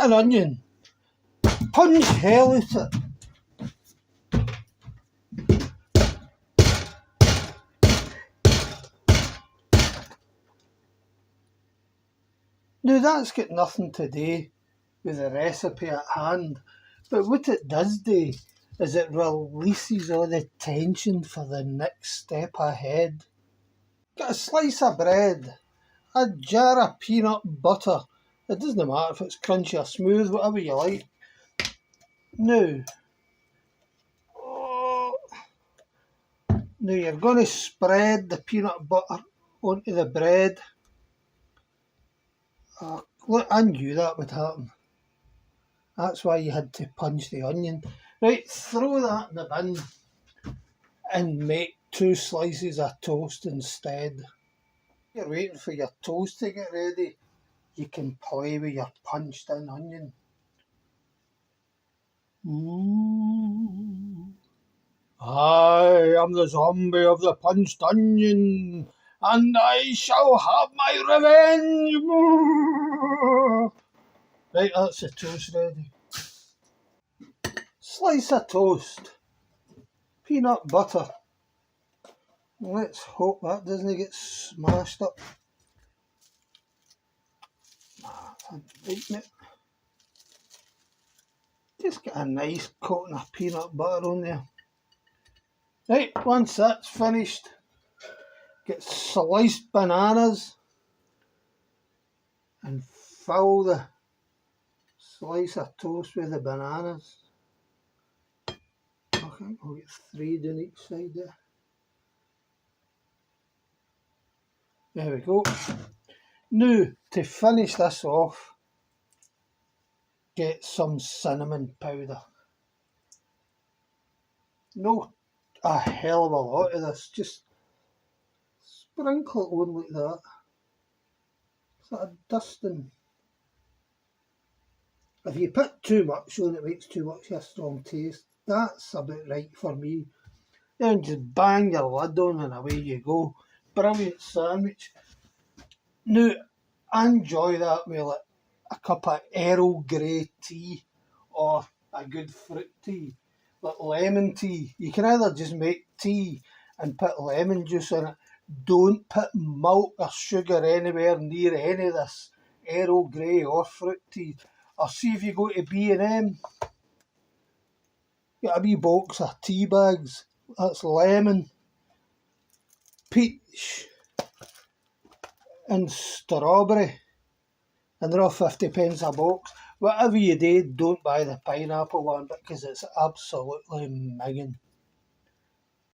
an onion, punch hell out it. Now that's got nothing to do with the recipe at hand, but what it does do is it releases all the tension for the next step ahead. Get a slice of bread, a jar of peanut butter. It doesn't matter if it's crunchy or smooth, whatever you like. Now you're going to spread the peanut butter onto the bread. Look, I knew that would happen. That's why you had to punch the onion. Right, throw that in the bin and make 2 slices of toast instead. You're waiting for your toast to get ready, you can play with your punched in onion. I am the zombie of the punched onion, and I shall have my revenge. Right, that's the toast ready. Slice of toast, peanut butter. Let's hope that doesn't get smashed up. Just get a nice coating of peanut butter on there. Right, once that's finished, get sliced bananas and fill the slice of toast with the bananas. I think I'll get 3 down each side there. There we go. Now, to finish this off, get some cinnamon powder. No a hell of a lot of this, just sprinkle it on like that. Sort of dusting. If you put too much on, it makes too much of a strong taste. That's about right for me. Then just bang your lid on and away you go. Brilliant sandwich. Now, enjoy that with like a cup of Earl Grey tea or a good fruit tea, like lemon tea. You can either just make tea and put lemon juice in it. Don't put milk or sugar anywhere near any of this Earl Grey or fruit tea. Or see if you go to B&M, get a wee box of tea bags. That's lemon, peach and strawberry, and they're all 50p a box. Whatever you do, don't buy the pineapple one because it's absolutely minging.